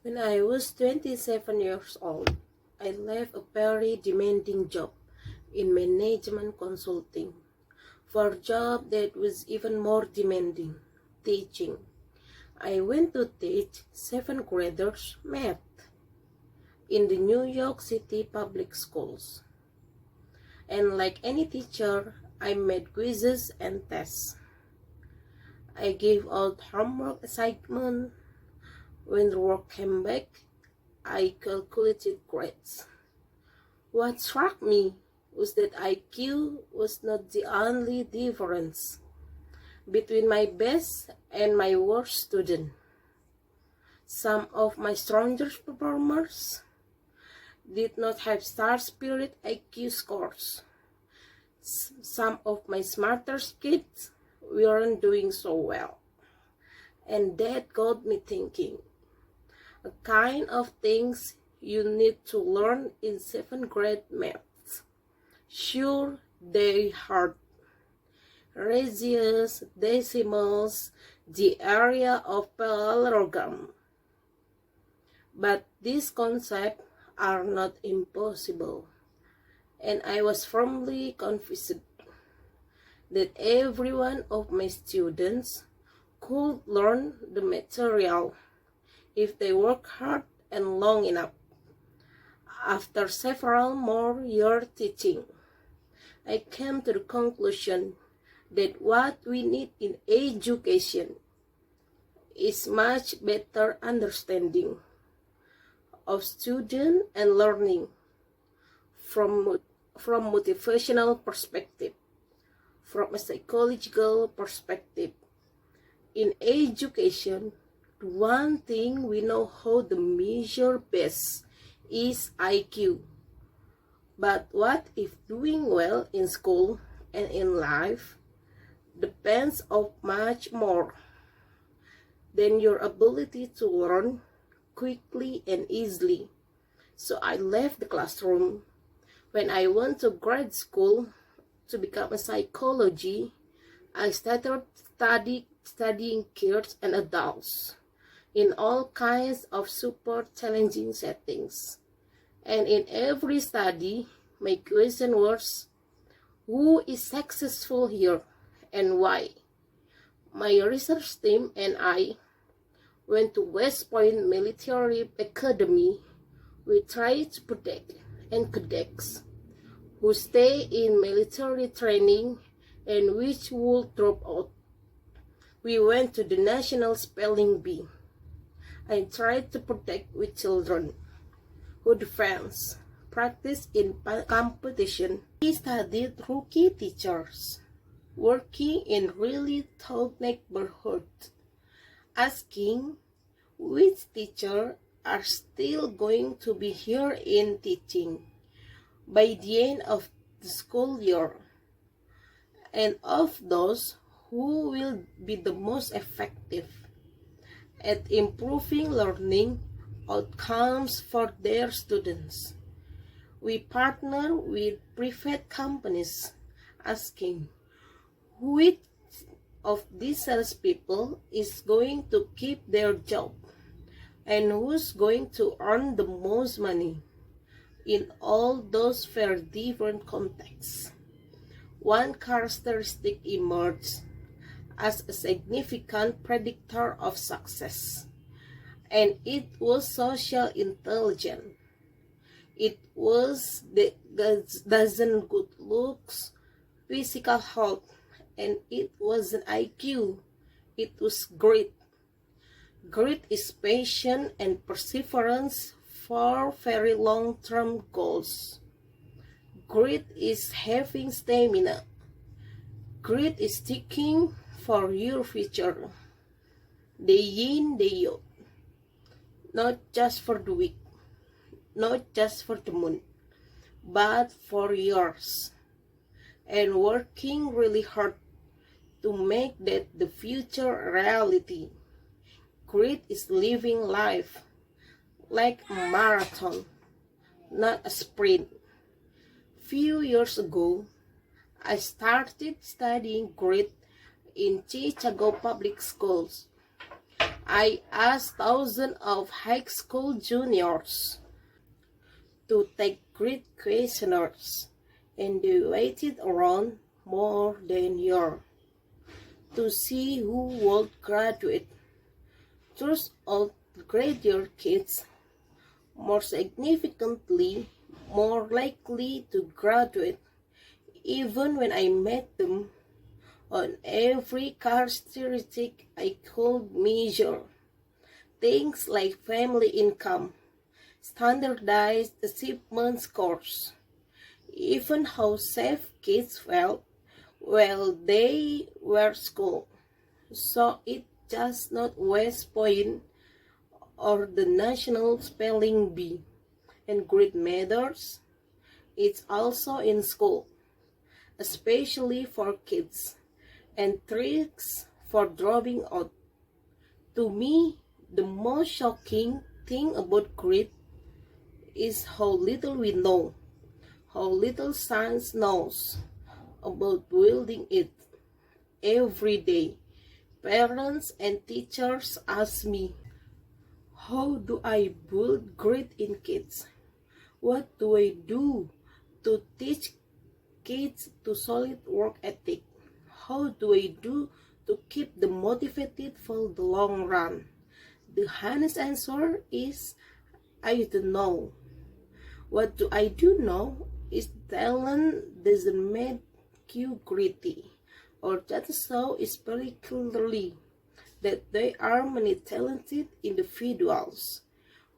When I was 27 years old, I left a very demanding job in management consulting for a job that was even more demanding, teaching. I went to teach 7th graders math in the New York City public schools. And like any teacher, I made quizzes and tests. I gave out homework assignments. When the work came back, I calculated grades. What struck me was that IQ was not the only difference between my best and my worst student. Some of my strongest performers did not have star spirit IQ scores. Some of my smartest kids weren't doing so well. And that got me thinking. A kind of things you need to learn in 7th grade maths. Sure, they're hard. Ratios, decimals, the area of parallelogram. But these concepts are not impossible. And I was firmly convinced that every one of my students could learn the material if they work hard and long enough. After several more years teaching, I came to the conclusion that what we need in education is much better understanding of student and learning from motivational perspective, from a psychological perspective. In education, the one thing we know how to measure best is IQ. But what if doing well in school and in life depends on much more than your ability to learn quickly and easily? So I left the classroom. When I went to grad school to become a psychology, I started studying kids and adults in all kinds of super challenging settings. And in every study, my question was, who is successful here and why? My research team and I went to West Point Military Academy. We tried to protect and cadets who stay in military training and which would drop out. We went to the National Spelling Bee. I tried to protect with children who defense practice in competition. We studied rookie teachers working in really tough neighborhoods, asking which teacher are still going to be here in teaching by the end of the school year, and of those who will be the most effective at improving learning outcomes for their students. We partner with private companies asking which of these salespeople is going to keep their job and who's going to earn the most money in all those very different contexts. One characteristic emerged as a significant predictor of success, and it was social intelligence. It was the dozen good looks, physical health, and it wasn't IQ. It was grit. Grit is patience and perseverance for very long-term goals. Grit is having stamina. Grit is sticking for your future, day in, day out, not just for the week, not just for the month, but for yours, and working really hard to make that the future reality. Grit is living life like a marathon, not a sprint. Few years ago, I started studying grit in Chicago public schools. I asked thousands of high school juniors to take grit questionnaires, and they waited around more than a year to see who would graduate. Turns out graduate kids more significantly more likely to graduate. Even when I met them on every characteristic I could measure, things like family income, standardized achievement scores, even how safe kids felt while they were school. So it's just not West Point or the National Spelling Bee and grit matters. It's also in school, especially for kids, and tricks for dropping out. To me, the most shocking thing about grit is how little we know, how little science knows about building it. Every day, parents and teachers ask me, how do I build grit in kids? What do I do to teach kids to solid work ethic? How do I do to keep them motivated for the long run? The honest answer is I don't know. What do I do know is talent doesn't make you gritty, or that so is very clearly that there are many talented individuals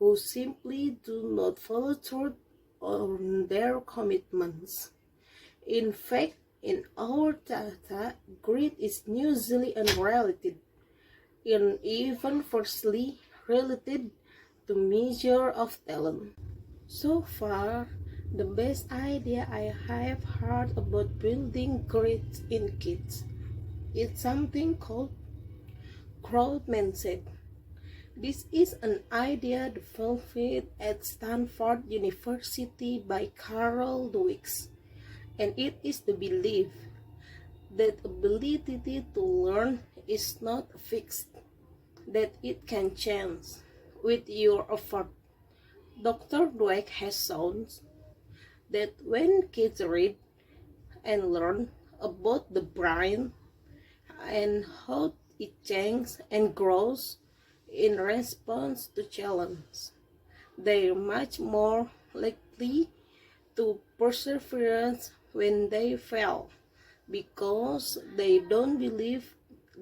who simply do not follow through on their commitments. In fact, in our data, grit is usually unrelated and even firstly related to measure of talent. So far, the best idea I have heard about building grit in kids is something called growth mindset. This is an idea developed at Stanford University by Carol Dweck, and it is the belief that ability to learn is not fixed, that it can change with your effort. Dr. Dweck has shown that when kids read and learn about the brain and how it changes and grows in response to challenge, they are much more likely to persevere when they fail because they don't believe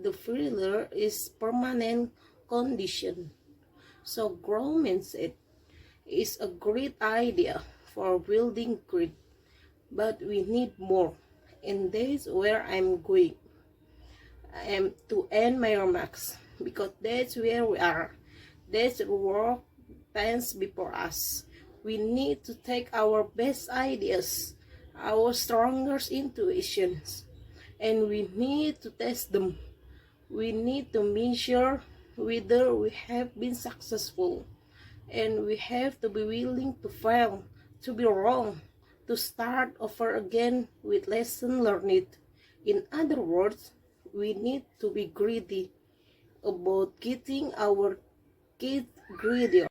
the failure is permanent condition. So growth mindset is a great idea for building grit, but we need more, and that's where I'm going. I am to end my remarks because that's where we are. That's the work stands before us. We need to take our best ideas, our strongest intuitions, and we need to test them. We need to measure whether we have been successful, and we have to be willing to fail, to be wrong, to start over again with lesson learned. In other words, we need to be greedy about getting our kids greedier.